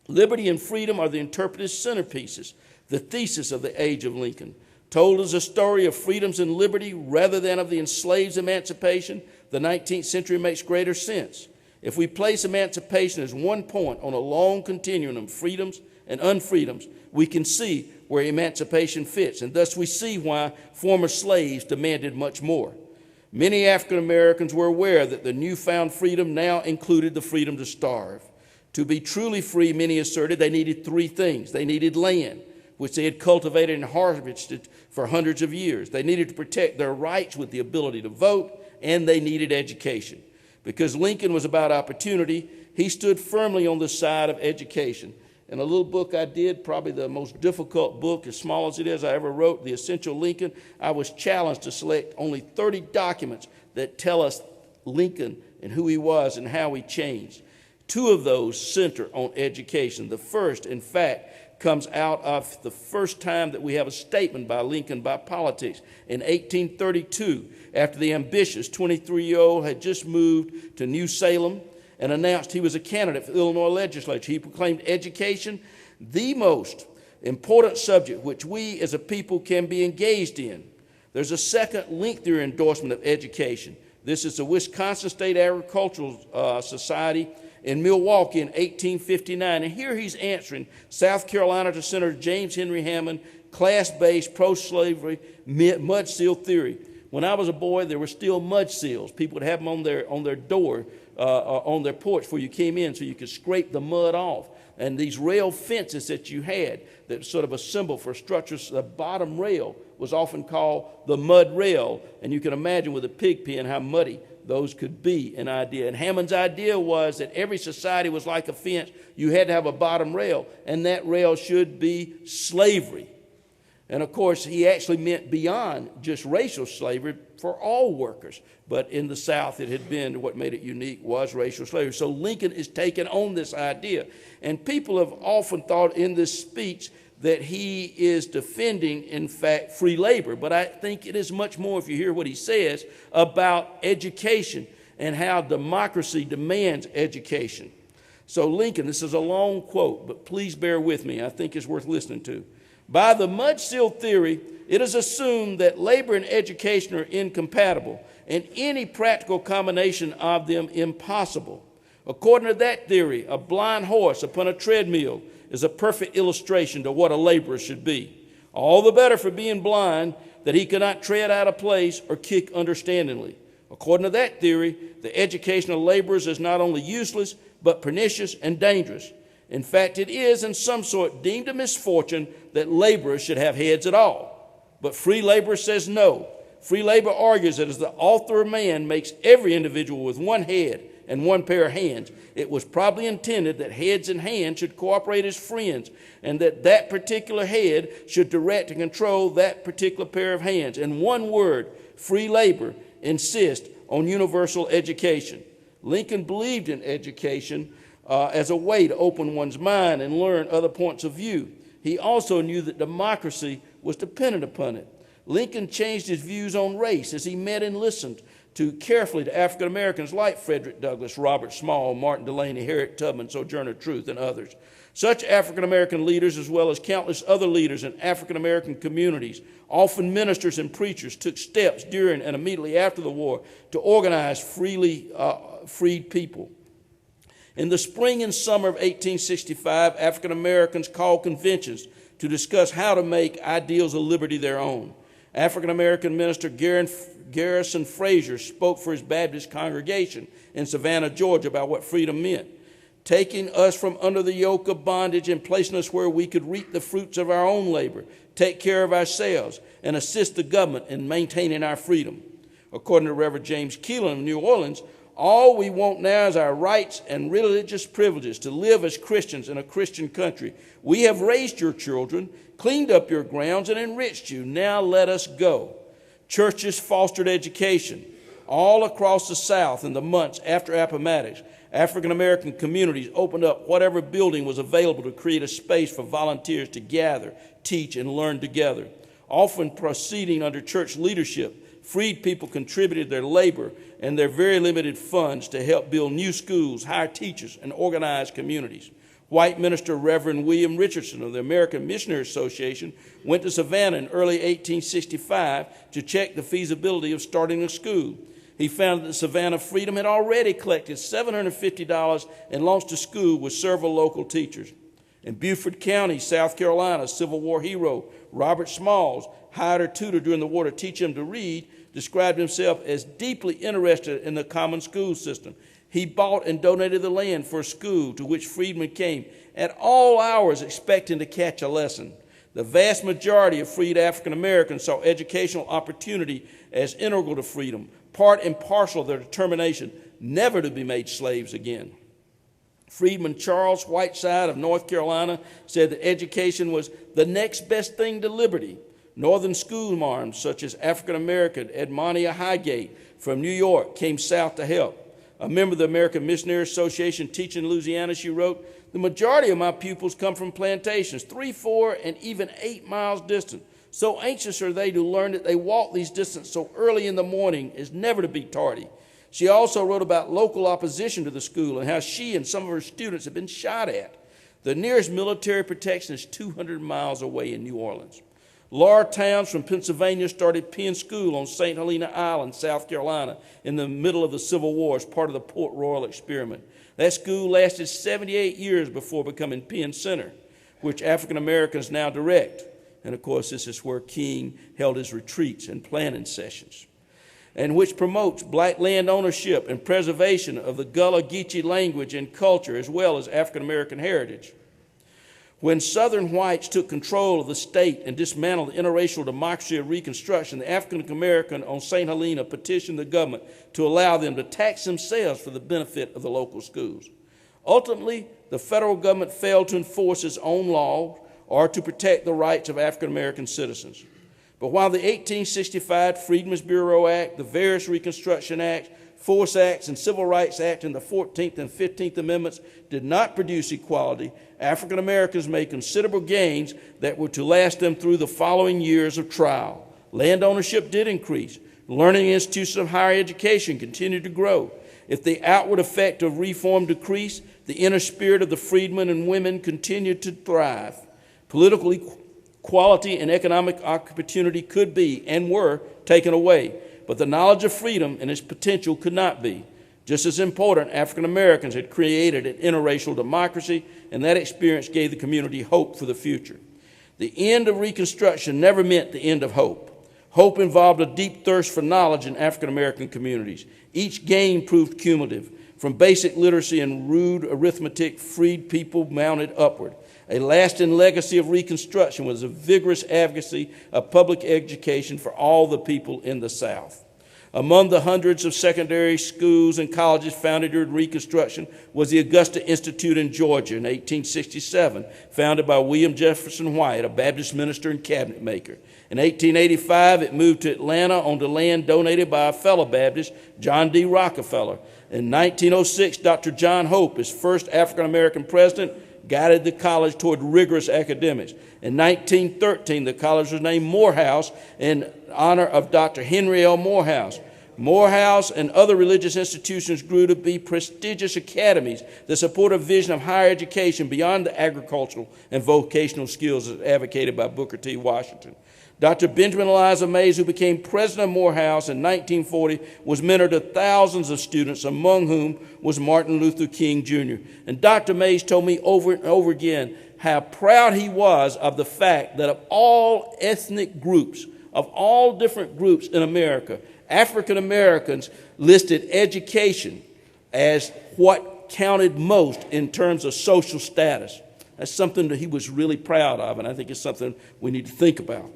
Liberty and freedom are the interpretive centerpieces, the thesis of the age of Lincoln. Told as a story of freedoms and liberty rather than of the enslaved's emancipation, the 19th century makes greater sense. If we place emancipation as one point on a long continuum of freedoms and unfreedoms, we can see where emancipation fits, and thus we see why former slaves demanded much more. Many African Americans were aware that the newfound freedom now included the freedom to starve. To be truly free, many asserted they needed three things. They needed land, which they had cultivated and harvested for hundreds of years. They needed to protect their rights with the ability to vote, and they needed education. Because Lincoln was about opportunity, he stood firmly on the side of education. In a little book I did, probably the most difficult book, as small as it is, I ever wrote, The Essential Lincoln, I was challenged to select only 30 documents that tell us Lincoln and who he was and how he changed. Two of those center on education. The first, in fact, comes out of the first time that we have a statement by Lincoln by politics. In 1832, after the ambitious 23-year-old had just moved to New Salem and announced he was a candidate for the Illinois legislature, he proclaimed education the most important subject which we as a people can be engaged in. There's a second lengthier endorsement of education. This is the Wisconsin State Agricultural Society in Milwaukee in 1859. And here he's answering South Carolina Senator James Henry Hammond, class-based, pro-slavery, mud seal theory. When I was a boy, there were still mud seals. People would have them on their door, on their porch before you came in so you could scrape the mud off. And these rail fences that you had, that sort of a symbol for structures, the bottom rail was often called the mud rail. And you can imagine with a pig pen how muddy those could be, an idea. And Hammond's idea was that every society was like a fence. You had to have a bottom rail, and that rail should be slavery. And of course, he actually meant beyond just racial slavery for all workers. But in the South, it had been, what made it unique was racial slavery. So Lincoln is taking on this idea. And people have often thought in this speech that he is defending, in fact, free labor. But I think it is much more, if you hear what he says, about education and how democracy demands education. So Lincoln, this is a long quote, but please bear with me. I think it's worth listening to. By the mud seal theory, it is assumed that labor and education are incompatible, and any practical combination of them impossible. According to that theory, a blind horse upon a treadmill is a perfect illustration to what a laborer should be. All the better for being blind that he cannot tread out of place or kick understandingly. According to that theory, the education of laborers is not only useless, but pernicious and dangerous. In fact, it is, in some sort, deemed a misfortune that laborers should have heads at all. But free labor says no. Free labor argues that as the author of man makes every individual with one head and one pair of hands, it was probably intended that heads and hands should cooperate as friends, and that that particular head should direct and control that particular pair of hands. In one word, free labor insists on universal education. Lincoln believed in education as a way to open one's mind and learn other points of view. He also knew that democracy was dependent upon it. Lincoln changed his views on race as he met and listened carefully to African Americans like Frederick Douglass, Robert Small, Martin Delany, Harriet Tubman, Sojourner Truth, and others. Such African American leaders, as well as countless other leaders in African American communities, often ministers and preachers, took steps during and immediately after the war to organize freed people. In the spring and summer of 1865, African Americans called conventions to discuss how to make ideals of liberty their own. African American minister Garrison Frazier spoke for his Baptist congregation in Savannah, Georgia, about what freedom meant. Taking us from under the yoke of bondage and placing us where we could reap the fruits of our own labor, take care of ourselves, and assist the government in maintaining our freedom. According to Reverend James Keelan of New Orleans, all we want now is our rights and religious privileges to live as Christians in a Christian country. We have raised your children, cleaned up your grounds, and enriched you. Now let us go. Churches fostered education. All across the South in the months after Appomattox, African American communities opened up whatever building was available to create a space for volunteers to gather, teach, and learn together. Often proceeding under church leadership, freed people contributed their labor and their very limited funds to help build new schools, hire teachers, and organize communities. White minister Reverend William Richardson of the American Missionary Association went to Savannah in early 1865 to check the feasibility of starting a school. He found that the Savannah Freedom had already collected $750 and launched a school with several local teachers. In Beaufort County, South Carolina, Civil War hero Robert Smalls hired a tutor during the war to teach him to read, described himself as deeply interested in the common school system. He bought and donated the land for a school to which freedmen came at all hours expecting to catch a lesson. The vast majority of freed African Americans saw educational opportunity as integral to freedom, part and parcel of their determination never to be made slaves again. Freedman Charles Whiteside of North Carolina said that education was the next best thing to liberty. Northern school marms such as African American Edmonia Highgate from New York came south to help. A member of the American Missionary Association teaching in Louisiana, she wrote, "The majority of my pupils come from plantations, 3, 4, and even 8 miles distant. So anxious are they to learn that they walk these distances so early in the morning as never to be tardy." She also wrote about local opposition to the school and how she and some of her students had been shot at. The nearest military protection is 200 miles away in New Orleans. Laura Towns from Pennsylvania started Penn School on St. Helena Island, South Carolina, in the middle of the Civil War as part of the Port Royal experiment. That school lasted 78 years before becoming Penn Center, which African Americans now direct. And of course, this is where King held his retreats and planning sessions, and which promotes black land ownership and preservation of the Gullah Geechee language and culture, as well as African American heritage. When Southern whites took control of the state and dismantled the interracial democracy of Reconstruction, the African American on St. Helena petitioned the government to allow them to tax themselves for the benefit of the local schools. Ultimately, the federal government failed to enforce its own law or to protect the rights of African American citizens. But while the 1865 Freedmen's Bureau Act, the various Reconstruction Acts, Force Acts, and Civil Rights Act, and the 14th and 15th Amendments did not produce equality, African Americans made considerable gains that were to last them through the following years of trial. Land ownership did increase. Learning institutions of higher education continued to grow. If the outward effect of reform decreased, the inner spirit of the freedmen and women continued to thrive. Political equality and economic opportunity could be and were taken away, but the knowledge of freedom and its potential could not be. Just as important, African Americans had created an interracial democracy, and that experience gave the community hope for the future. The end of Reconstruction never meant the end of hope. Hope involved a deep thirst for knowledge in African American communities. Each gain proved cumulative. From basic literacy and rude arithmetic, freed people mounted upward. A lasting legacy of Reconstruction was a vigorous advocacy of public education for all the people in the South. Among the hundreds of secondary schools and colleges founded during Reconstruction was the Augusta Institute in Georgia in 1867, founded by William Jefferson White, a Baptist minister and cabinet maker. In 1885, it moved to Atlanta onto land donated by a fellow Baptist, John D. Rockefeller. In 1906, Dr. John Hope, its first African-American president, guided the college toward rigorous academics. In 1913, the college was named Morehouse in honor of Dr. Henry L. Morehouse. Morehouse and other religious institutions grew to be prestigious academies that support a vision of higher education beyond the agricultural and vocational skills as advocated by Booker T. Washington. Dr. Benjamin Eliza Mays, who became president of Morehouse in 1940, was mentor to thousands of students, among whom was Martin Luther King Jr. And Dr. Mays told me over and over again how proud he was of the fact that of all ethnic groups, of all different groups in America, African Americans listed education as what counted most in terms of social status. That's something that he was really proud of, and I think it's something we need to think about.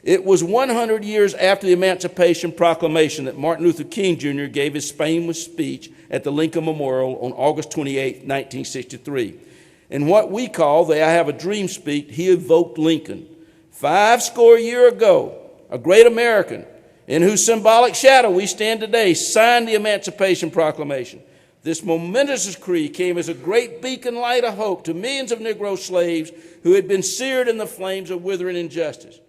It was 100 years after the Emancipation Proclamation that Martin Luther King Jr. gave his famous speech at the Lincoln Memorial on August 28, 1963. In what we call the I Have a Dream speech, he evoked Lincoln. 50 years ago, a great American, in whose symbolic shadow we stand today, signed the Emancipation Proclamation. This momentous decree came as a great beacon light of hope to millions of Negro slaves who had been seared in the flames of withering injustice.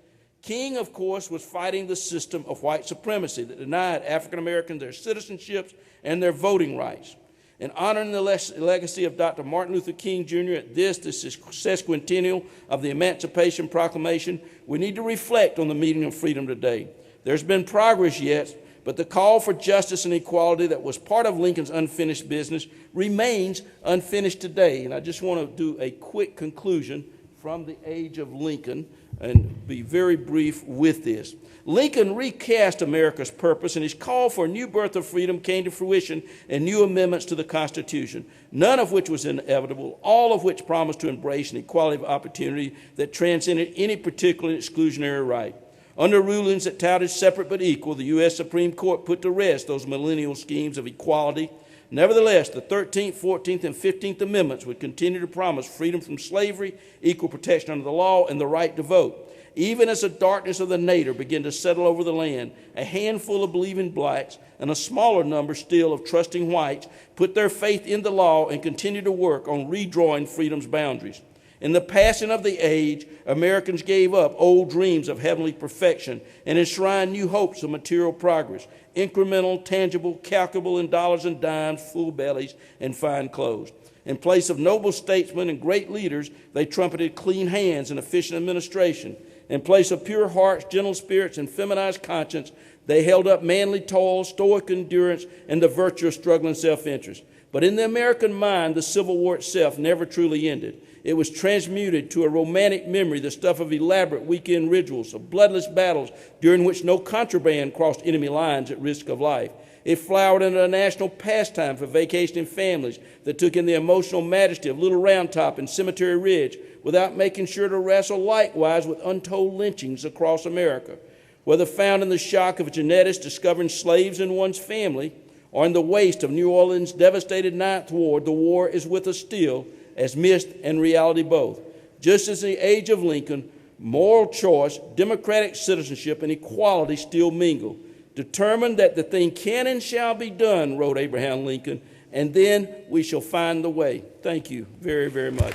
King, of course, was fighting the system of white supremacy that denied African Americans their citizenships and their voting rights. In honoring the legacy of Dr. Martin Luther King Jr. at the sesquicentennial of the Emancipation Proclamation, we need to reflect on the meaning of freedom today. There's been progress yet, but the call for justice and equality that was part of Lincoln's unfinished business remains unfinished today. And I just want to do a quick conclusion from the age of Lincoln and be very brief with this. Lincoln recast America's purpose, and his call for a new birth of freedom came to fruition in new amendments to the Constitution, none of which was inevitable, all of which promised to embrace an equality of opportunity that transcended any particular exclusionary right. Under rulings that touted separate but equal, the U.S. Supreme Court put to rest those millennial schemes of equality. Nevertheless, the 13th, 14th, and 15th Amendments would continue to promise freedom from slavery, equal protection under the law, and the right to vote. Even as the darkness of the nadir began to settle over the land, a handful of believing blacks and a smaller number still of trusting whites put their faith in the law and continued to work on redrawing freedom's boundaries. In the passing of the age, Americans gave up old dreams of heavenly perfection and enshrined new hopes of material progress, incremental, tangible, calculable in dollars and dimes, full bellies, and fine clothes. In place of noble statesmen and great leaders, they trumpeted clean hands and efficient administration. In place of pure hearts, gentle spirits, and feminized conscience, they held up manly toil, stoic endurance, and the virtue of struggling self-interest. But in the American mind, the Civil War itself never truly ended. It was transmuted to a romantic memory, the stuff of elaborate weekend rituals, of bloodless battles during which no contraband crossed enemy lines at risk of life. It flowered into a national pastime for vacationing families that took in the emotional majesty of Little Round Top and Cemetery Ridge without making sure to wrestle likewise with untold lynchings across America. Whether found in the shock of a geneticist discovering slaves in one's family or in the waste of New Orleans' devastated Ninth Ward, the war is with us still, as myth and reality both. Just as in the age of Lincoln, moral choice, democratic citizenship, and equality still mingle. Determined that the thing can and shall be done, wrote Abraham Lincoln, and then we shall find the way. Thank you very, very much.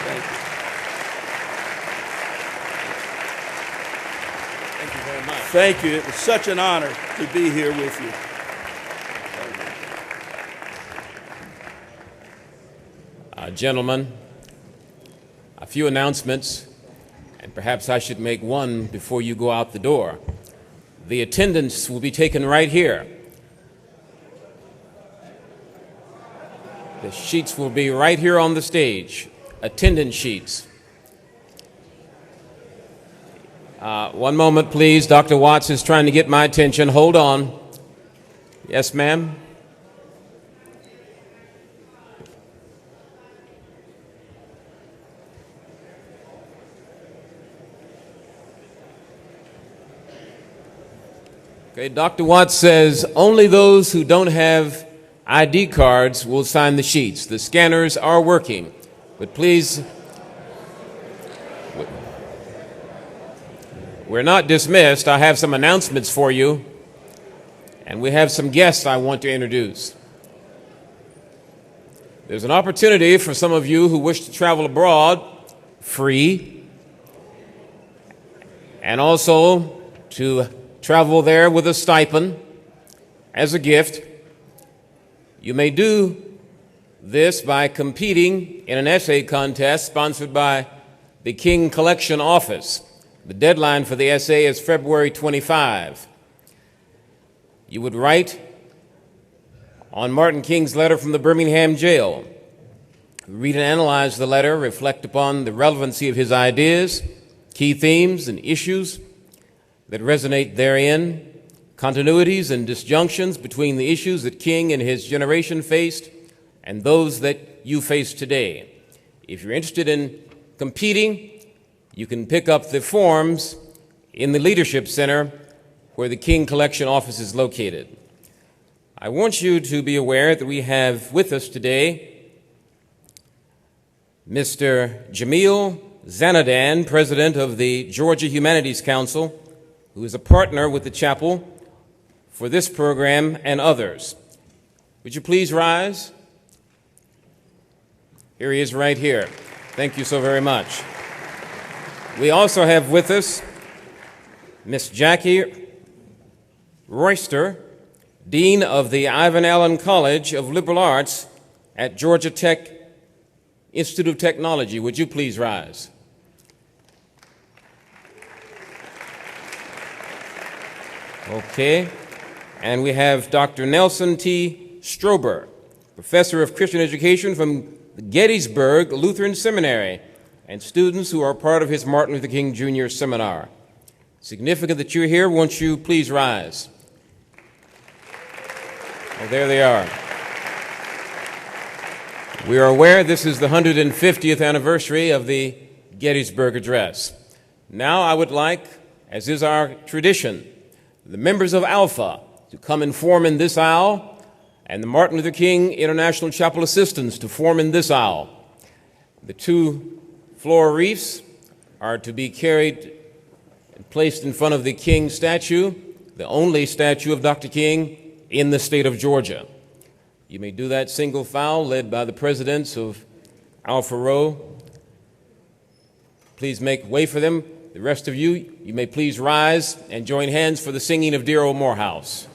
Thank you. Thank you very much. Thank you. It was such an honor to be here with you. Gentlemen, a few announcements, and perhaps I should make one before you go out the door. The attendance will be taken right here. The sheets will be right here on the stage, attendance sheets. One moment, please. Dr. Watts is trying to get my attention. Hold on. Yes, ma'am? Okay, Dr. Watts says only those who don't have ID cards will sign the sheets. The scanners are working, but please, we're not dismissed. I have some announcements for you, and we have some guests I want to introduce. There's an opportunity for some of you who wish to travel abroad free, and also to travel there with a stipend as a gift. You may do this by competing in an essay contest sponsored by the King Collection Office. The deadline for the essay is February 25. You would write on Martin King's letter from the Birmingham jail. Read and analyze the letter, reflect upon the relevancy of his ideas, key themes and issues that resonate therein, continuities and disjunctions between the issues that King and his generation faced and those that you face today. If you're interested in competing, you can pick up the forms in the Leadership Center where the King Collection Office is located. I want you to be aware that we have with us today Mr. Jamil Zanadan, President of the Georgia Humanities Council, who is a partner with the chapel for this program and others. Would you please rise? Here he is right here. Thank you so very much. We also have with us Miss Jackie Royster, Dean of the Ivan Allen College of Liberal Arts at Georgia Tech Institute of Technology. Would you please rise? Okay. And we have Dr. Nelson T. Strober, Professor of Christian Education from the Gettysburg Lutheran Seminary, and students who are part of his Martin Luther King Jr. seminar. Significant that you're here. Won't you please rise? Oh, there they are. We are aware this is the 150th anniversary of the Gettysburg Address. Now I would like, as is our tradition, the members of Alpha to come and form in this aisle, and the Martin Luther King International Chapel Assistants to form in this aisle. The two floral wreaths are to be carried and placed in front of the King statue, the only statue of Dr. King in the state of Georgia. You may do that single file led by the presidents of Alpha Rho. Please make way for them. The rest of you, you may please rise and join hands for the singing of Dear Old Morehouse.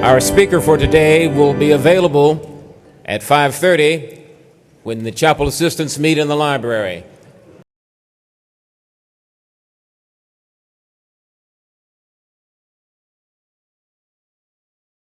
Our speaker for today will be available at 5:30 when the chapel assistants meet in the library.